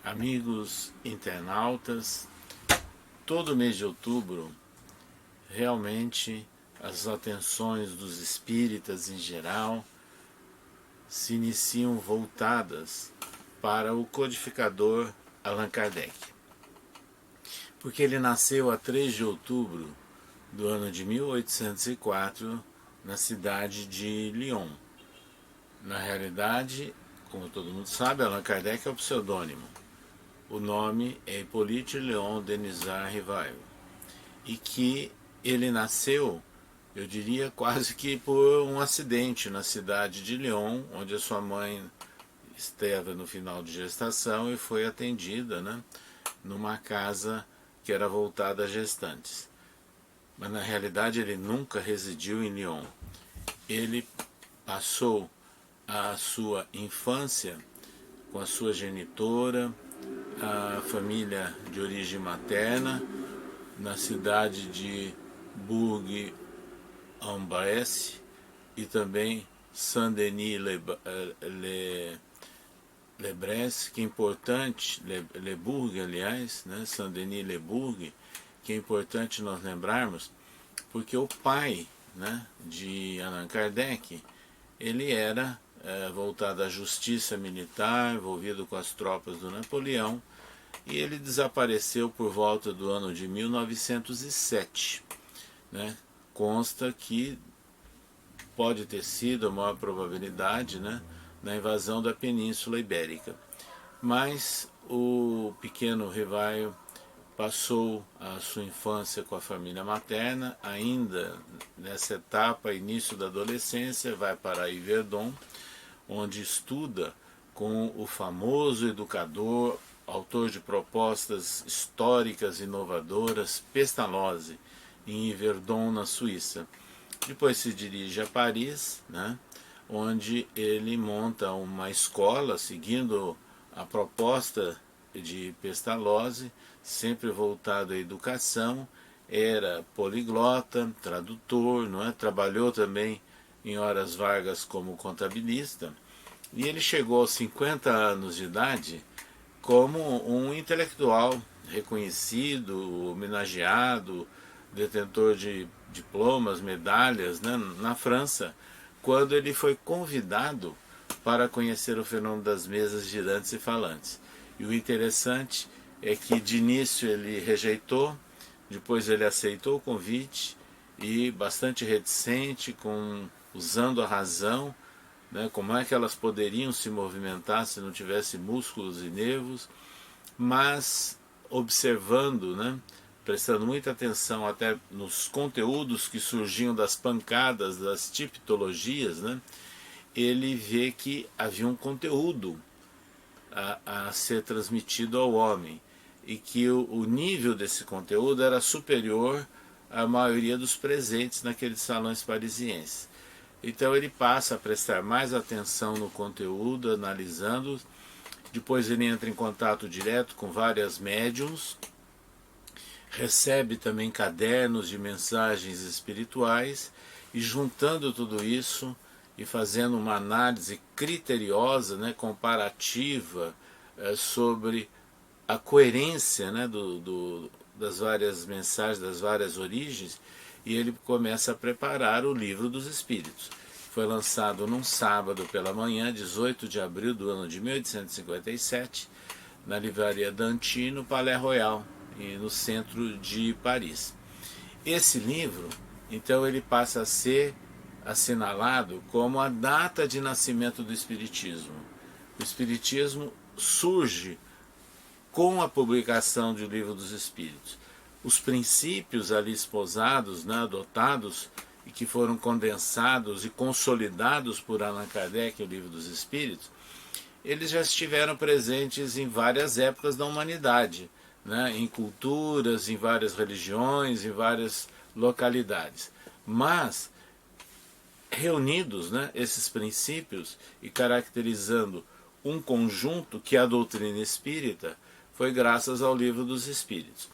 Amigos internautas, todo mês de outubro, realmente as atenções dos espíritas em geral se iniciam voltadas para o codificador Allan Kardec. Porque ele nasceu a 3 de outubro do ano de 1804 na cidade de Lyon. Na realidade, como todo mundo sabe, Allan Kardec é o pseudônimo. O nome é Hippolyte Léon Denisard Rivail. E que ele nasceu, eu diria, quase que por um acidente na cidade de Lyon, onde a sua mãe esteve no final de gestação e foi atendida, numa casa que era voltada a gestantes. Mas na realidade ele nunca residiu em Lyon. Ele passou a sua infância com a sua genitora, a família de origem materna, na cidade de Bourg-en-Bresse e também Saint-Denis-le-Bresse, que é importante, Le Bourg, aliás, Saint-Denis-le-Bourg, que é importante nós lembrarmos, porque o pai de Allan Kardec, ele era voltado à justiça militar, envolvido com as tropas do Napoleão, e ele desapareceu por volta do ano de 1907. Consta que pode ter sido a maior probabilidade na invasão da Península Ibérica. Mas o pequeno Rivail passou a sua infância com a família materna, ainda nessa etapa, início da adolescência, vai para Yverdon, onde estuda com o famoso educador, autor de propostas históricas inovadoras, Pestalozzi, em Yverdon, na Suíça. Depois se dirige a Paris, onde ele monta uma escola, seguindo a proposta de Pestalozzi, sempre voltado à educação, era poliglota, tradutor, trabalhou também em horas vagas como contabilista, e ele chegou aos 50 anos de idade como um intelectual reconhecido, homenageado, detentor de diplomas, medalhas, na França, quando ele foi convidado para conhecer o fenômeno das mesas girantes e falantes. E o interessante é que de início ele rejeitou, depois ele aceitou o convite e bastante reticente, usando a razão, como é que elas poderiam se movimentar se não tivesse músculos e nervos, mas observando, prestando muita atenção até nos conteúdos que surgiam das pancadas, das tipologias, ele vê que havia um conteúdo a ser transmitido ao homem e que o nível desse conteúdo era superior à maioria dos presentes naqueles salões parisienses. Então ele passa a prestar mais atenção no conteúdo, analisando. Depois ele entra em contato direto com várias médiums, recebe também cadernos de mensagens espirituais e, juntando tudo isso e fazendo uma análise criteriosa, comparativa, sobre a coerência das várias mensagens, das várias origens, e ele começa a preparar o Livro dos Espíritos. Foi lançado num sábado pela manhã, 18 de abril do ano de 1857, na livraria Danty, no Palais Royal, no centro de Paris. Esse livro, então, ele passa a ser assinalado como a data de nascimento do Espiritismo. O Espiritismo surge com a publicação do Livro dos Espíritos. Os princípios ali esposados, adotados, e que foram condensados e consolidados por Allan Kardec, o Livro dos Espíritos, eles já estiveram presentes em várias épocas da humanidade, em culturas, em várias religiões, em várias localidades. Mas, reunidos esses princípios e caracterizando um conjunto que é a doutrina espírita, foi graças ao Livro dos Espíritos.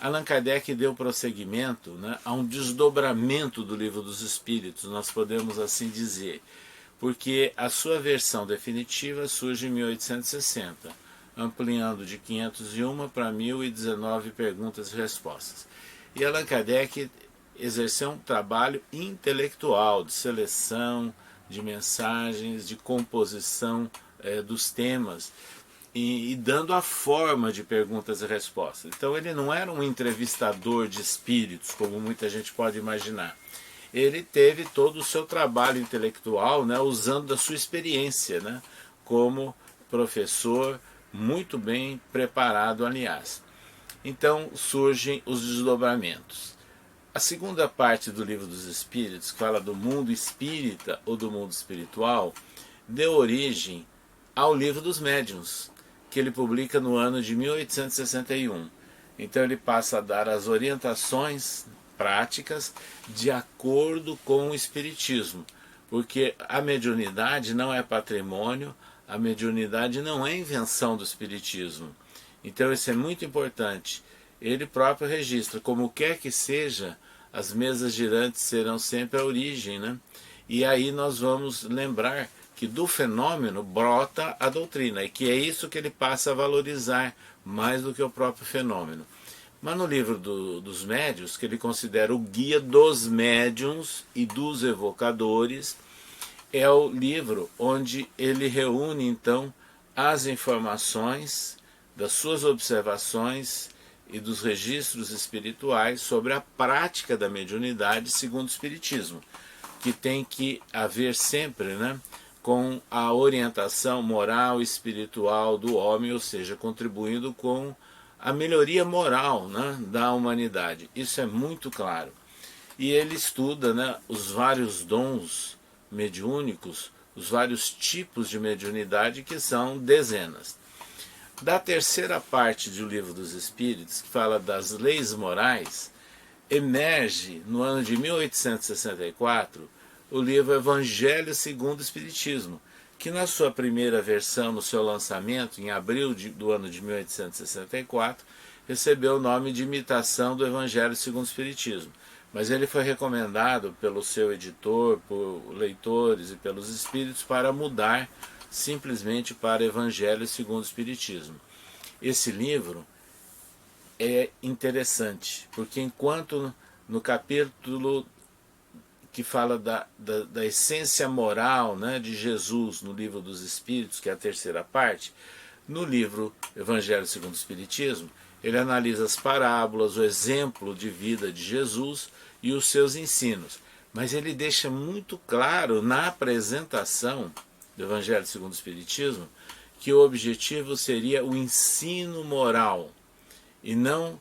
Allan Kardec deu prosseguimento a um desdobramento do Livro dos Espíritos, nós podemos assim dizer, porque a sua versão definitiva surge em 1860. ampliando de 501 para 1019 perguntas e respostas. E Allan Kardec exerceu um trabalho intelectual de seleção de mensagens, de composição dos temas e dando a forma de perguntas e respostas. Então ele não era um entrevistador de espíritos, como muita gente pode imaginar. Ele teve todo o seu trabalho intelectual, né, usando da sua experiência, né, como professor, muito bem preparado, aliás. Então surgem os desdobramentos. A segunda parte do Livro dos Espíritos, que fala do mundo espírita ou do mundo espiritual, deu origem ao Livro dos Médiuns, que ele publica no ano de 1861. Então ele passa a dar as orientações práticas de acordo com o Espiritismo, porque a mediunidade não é patrimônio, a mediunidade não é invenção do Espiritismo. Então isso é muito importante. Ele próprio registra, como quer que seja, as mesas girantes serão sempre a origem, né? E aí nós vamos lembrar que do fenômeno brota a doutrina, e que é isso que ele passa a valorizar mais do que o próprio fenômeno. Mas no livro dos médiuns, que ele considera o guia dos médiuns e dos evocadores, é o livro onde ele reúne então as informações das suas observações e dos registros espirituais sobre a prática da mediunidade segundo o Espiritismo, que tem que haver sempre, né, com a orientação moral e espiritual do homem, ou seja, contribuindo com a melhoria moral, né, da humanidade. Isso é muito claro. E ele estuda, né, os vários dons mediúnicos, os vários tipos de mediunidade, que são dezenas. Da terceira parte do Livro dos Espíritos, que fala das leis morais, emerge no ano de 1864 o livro Evangelho segundo o Espiritismo, que na sua primeira versão, no seu lançamento, em abril do ano de 1864, recebeu o nome de Imitação do Evangelho segundo o Espiritismo. Mas ele foi recomendado pelo seu editor, por leitores e pelos espíritos para mudar simplesmente para Evangelho segundo o Espiritismo. Esse livro é interessante, porque enquanto no capítulo que fala da essência moral, né, de Jesus no Livro dos Espíritos, que é a terceira parte, no livro Evangelho segundo o Espiritismo, ele analisa as parábolas, o exemplo de vida de Jesus e os seus ensinos. Mas ele deixa muito claro na apresentação do Evangelho segundo o Espiritismo que o objetivo seria o ensino moral e não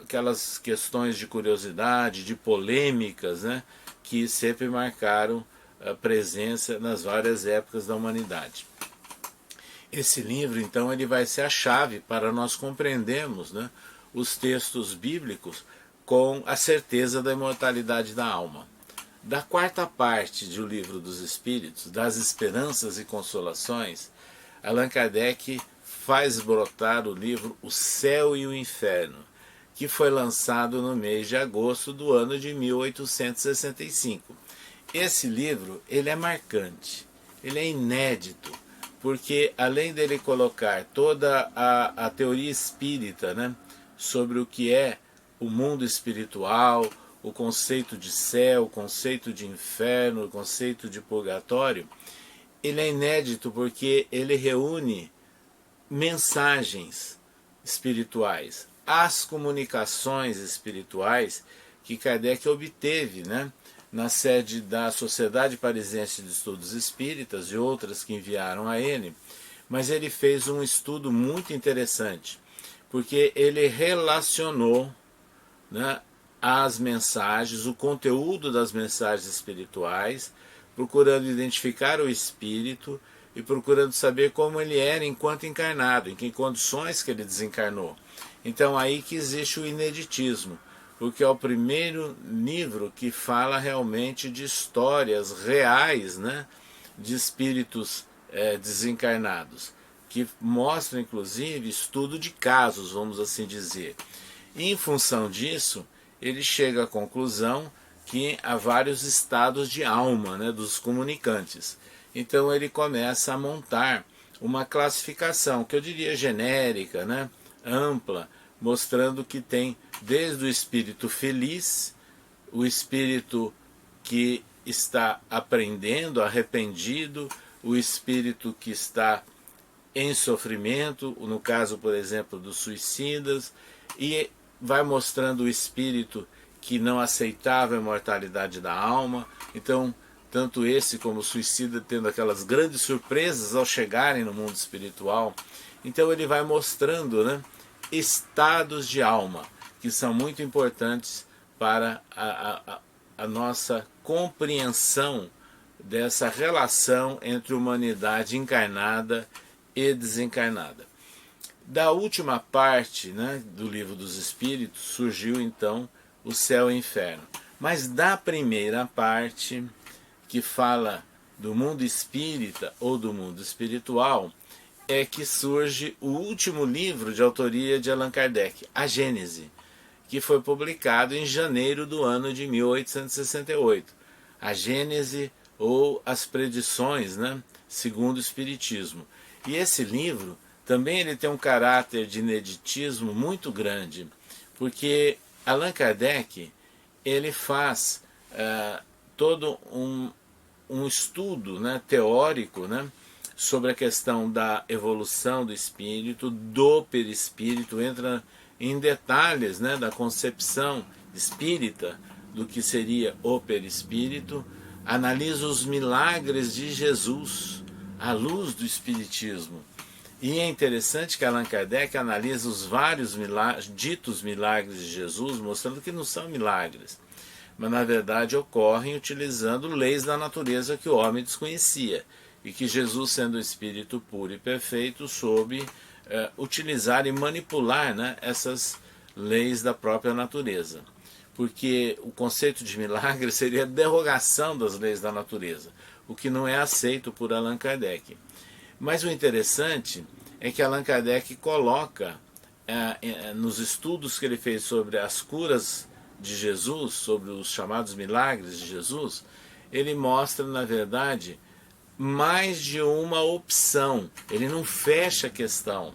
aquelas questões de curiosidade, de polêmicas, né, que sempre marcaram a presença nas várias épocas da humanidade. Esse livro, então, ele vai ser a chave para nós compreendermos, né, os textos bíblicos com a certeza da imortalidade da alma. Da quarta parte do Livro dos Espíritos, das Esperanças e Consolações, Allan Kardec faz brotar o livro O Céu e o Inferno, que foi lançado no mês de agosto do ano de 1865. Esse livro, ele é marcante, ele é inédito, porque além dele colocar toda a teoria espírita, né, sobre o que é o mundo espiritual, o conceito de céu, o conceito de inferno, o conceito de purgatório, ele é inédito porque ele reúne mensagens espirituais, as comunicações espirituais que Kardec obteve, né, na sede da Sociedade Parisiense de Estudos Espíritas e outras que enviaram a ele, mas ele fez um estudo muito interessante, porque ele relacionou, né, as mensagens, o conteúdo das mensagens espirituais, procurando identificar o espírito e procurando saber como ele era enquanto encarnado, em que condições que ele desencarnou. Então aí que existe o ineditismo, porque é o primeiro livro que fala realmente de histórias reais, né, de espíritos desencarnados, que mostra inclusive estudo de casos, vamos assim dizer. E, em função disso, ele chega à conclusão que há vários estados de alma, né, dos comunicantes. Então ele começa a montar uma classificação, que eu diria genérica, né, ampla, mostrando que tem desde o espírito feliz, o espírito que está aprendendo, arrependido, o espírito que está em sofrimento, no caso, por exemplo, dos suicidas, e vai mostrando o espírito que não aceitava a imortalidade da alma. Então, tanto esse como o suicida tendo aquelas grandes surpresas ao chegarem no mundo espiritual. Então ele vai mostrando, né, estados de alma que são muito importantes para a nossa compreensão dessa relação entre humanidade encarnada e desencarnada. Da última parte, né, do Livro dos Espíritos surgiu então o céu e o inferno. Mas da primeira parte, que fala do mundo espírita ou do mundo espiritual, é que surge o último livro de autoria de Allan Kardec, A Gênese, que foi publicado em janeiro do ano de 1868. A Gênese, ou as predições, né, segundo o Espiritismo. E esse livro também ele tem um caráter de ineditismo muito grande, porque Allan Kardec ele faz todo um estudo, né, teórico, né, sobre a questão da evolução do espírito, do perispírito, entra em detalhes, né, da concepção espírita do que seria o perispírito, analisa os milagres de Jesus à luz do Espiritismo. E é interessante que Allan Kardec analisa os vários ditos milagres de Jesus, mostrando que não são milagres, mas na verdade ocorrem utilizando leis da natureza que o homem desconhecia, e que Jesus, sendo o Espírito puro e perfeito, soube utilizar e manipular, né, essas leis da própria natureza. Porque o conceito de milagre seria a derrogação das leis da natureza, o que não é aceito por Allan Kardec. Mas o interessante é que Allan Kardec coloca, nos estudos que ele fez sobre as curas de Jesus, sobre os chamados milagres de Jesus, ele mostra, na verdade, mais de uma opção. Ele não fecha a questão.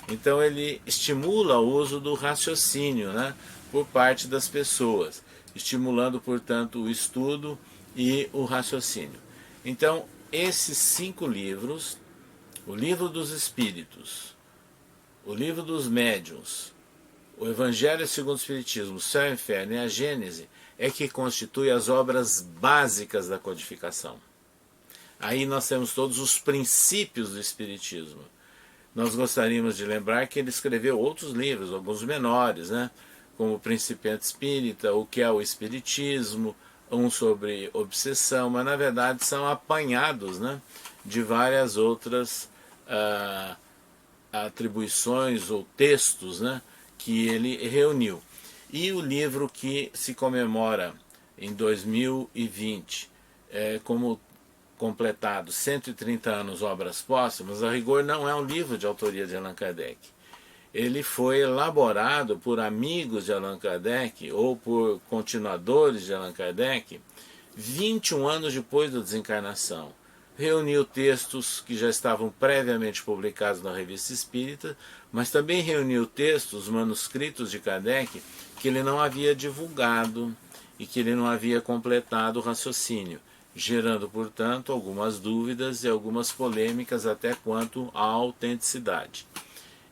Então ele estimula o uso do raciocínio, né, por parte das pessoas, estimulando, portanto, o estudo e o raciocínio. Então, esses 5 livros, o Livro dos Espíritos, o Livro dos Médiuns, o Evangelho segundo o Espiritismo, o Céu e o Inferno e a Gênese, é que constitui as obras básicas da codificação. Aí nós temos todos os princípios do Espiritismo. Nós gostaríamos de lembrar que ele escreveu outros livros, alguns menores, né? Como o Principiante Espírita, o que é o Espiritismo, um sobre obsessão, mas na verdade são apanhados, né, de várias outras atribuições ou textos, né, que ele reuniu. E o livro que se comemora em 2020 como completado 130 anos obras póstumas, a rigor não é um livro de autoria de Allan Kardec. Ele foi elaborado por amigos de Allan Kardec ou por continuadores de Allan Kardec 21 anos depois da desencarnação. Reuniu textos que já estavam previamente publicados na Revista Espírita, mas também reuniu textos, manuscritos de Kardec, que ele não havia divulgado e que ele não havia completado o raciocínio, gerando, portanto, algumas dúvidas e algumas polêmicas até quanto à autenticidade.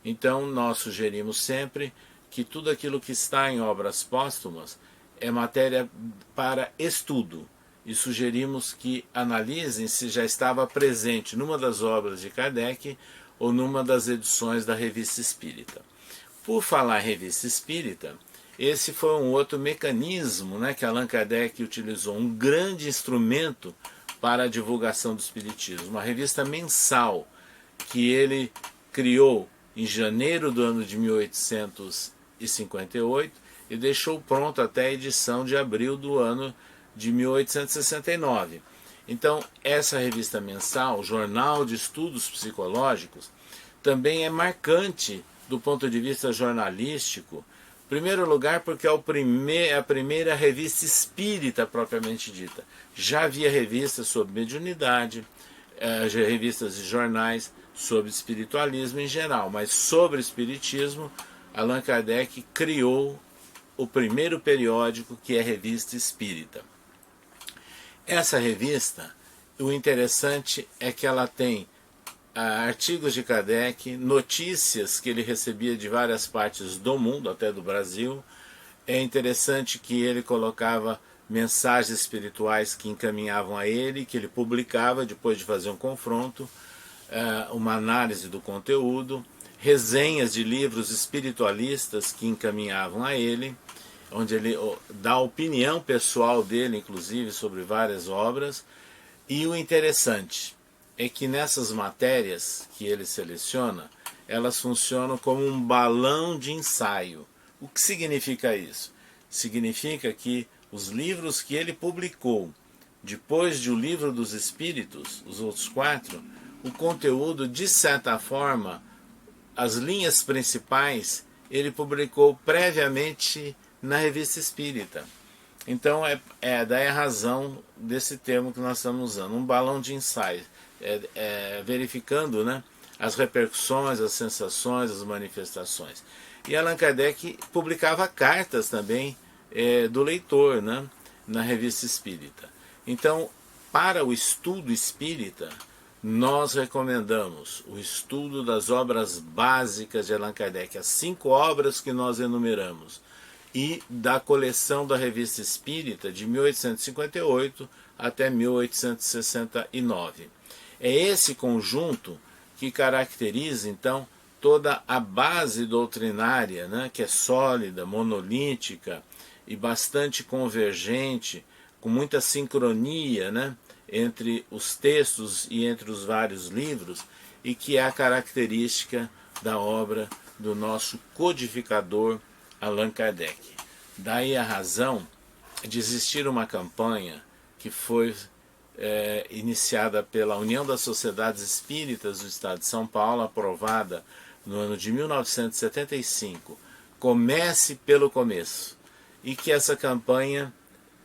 Então, nós sugerimos sempre que tudo aquilo que está em obras póstumas é matéria para estudo, e sugerimos que analisem se já estava presente numa das obras de Kardec ou numa das edições da Revista Espírita. Por falar em Revista Espírita, esse foi um outro mecanismo, né, que Allan Kardec utilizou, um grande instrumento para a divulgação do Espiritismo, uma revista mensal que ele criou em janeiro do ano de 1858 e deixou pronto até a edição de abril do ano de 1869. Então, essa revista mensal, Jornal de Estudos Psicológicos, também é marcante do ponto de vista jornalístico. Em primeiro lugar, porque é a primeira revista espírita propriamente dita. Já havia revistas sobre mediunidade, revistas e jornais sobre espiritualismo em geral, mas sobre espiritismo, Allan Kardec criou o primeiro periódico, que é a Revista Espírita. Essa revista, o interessante é que ela tem artigos de Kardec, notícias que ele recebia de várias partes do mundo, até do Brasil. É interessante que ele colocava mensagens espirituais que encaminhavam a ele, que ele publicava depois de fazer um confronto, uma análise do conteúdo, resenhas de livros espiritualistas que encaminhavam a ele, onde ele dá a opinião pessoal dele, inclusive, sobre várias obras. E o interessante é que nessas matérias que ele seleciona, elas funcionam como um balão de ensaio. O que significa isso? Significa que os livros que ele publicou, depois de O Livro dos Espíritos, os outros 4, o conteúdo, de certa forma, as linhas principais, ele publicou previamente na Revista Espírita. Então, daí a razão desse termo que nós estamos usando, um balão de ensaio, verificando, né, as repercussões, as sensações, as manifestações. E Allan Kardec publicava cartas também do leitor, né, na Revista Espírita. Então, para o estudo espírita, nós recomendamos o estudo das obras básicas de Allan Kardec, as 5 obras que nós enumeramos, e da coleção da Revista Espírita de 1858 até 1869. É esse conjunto que caracteriza, então, toda a base doutrinária, né, que é sólida, monolítica e bastante convergente, com muita sincronia, né, entre os textos e entre os vários livros, e que é a característica da obra do nosso codificador Allan Kardec. Daí a razão de existir uma campanha que foi iniciada pela União das Sociedades Espíritas do Estado de São Paulo, aprovada no ano de 1975, Comece pelo Começo, e que essa campanha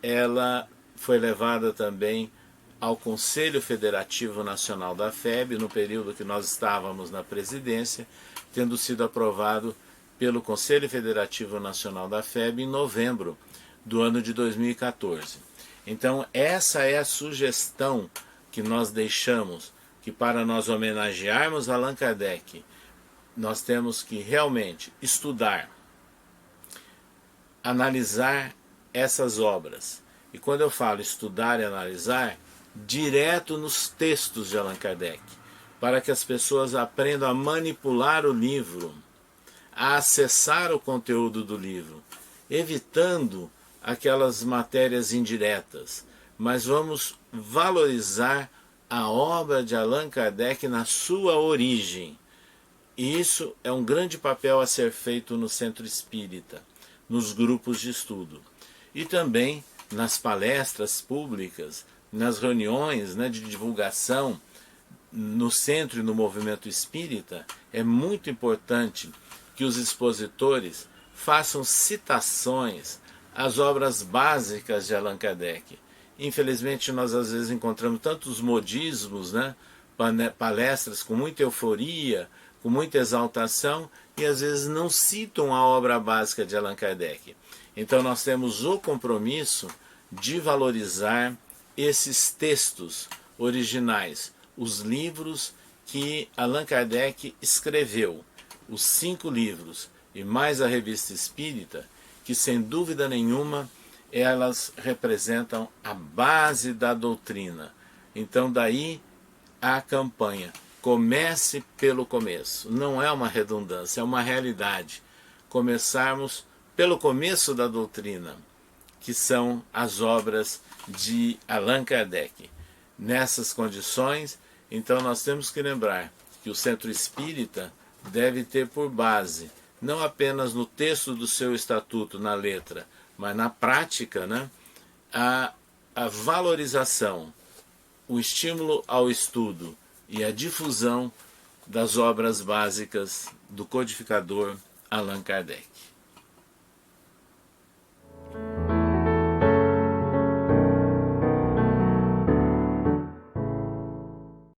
ela foi levada também ao Conselho Federativo Nacional da FEB, no período que nós estávamos na presidência, tendo sido aprovado pelo Conselho Federativo Nacional da FEB em novembro do ano de 2014. Então, essa é a sugestão que nós deixamos, que para nós homenagearmos Allan Kardec, nós temos que realmente estudar, analisar essas obras. E quando eu falo estudar e analisar, direto nos textos de Allan Kardec, para que as pessoas aprendam a manipular o livro, a acessar o conteúdo do livro, evitando aquelas matérias indiretas, mas vamos valorizar a obra de Allan Kardec na sua origem. E isso é um grande papel a ser feito no Centro Espírita, nos grupos de estudo. E também nas palestras públicas, nas reuniões, né, de divulgação no centro e no movimento espírita, é muito importante que os expositores façam citações às obras básicas de Allan Kardec. Infelizmente, nós às vezes encontramos tantos modismos, né, palestras com muita euforia, com muita exaltação, e às vezes não citam a obra básica de Allan Kardec. Então nós temos o compromisso de valorizar esses textos originais, os livros que Allan Kardec escreveu, os 5 livros e mais a Revista Espírita, que sem dúvida nenhuma elas representam a base da doutrina. Então daí a campanha Comece pelo Começo. Não é uma redundância, é uma realidade. Começarmos pelo começo da doutrina, que são as obras de Allan Kardec. Nessas condições, então nós temos que lembrar que o Centro Espírita deve ter por base, não apenas no texto do seu estatuto, na letra, mas na prática, né, a valorização, o estímulo ao estudo e a difusão das obras básicas do codificador Allan Kardec.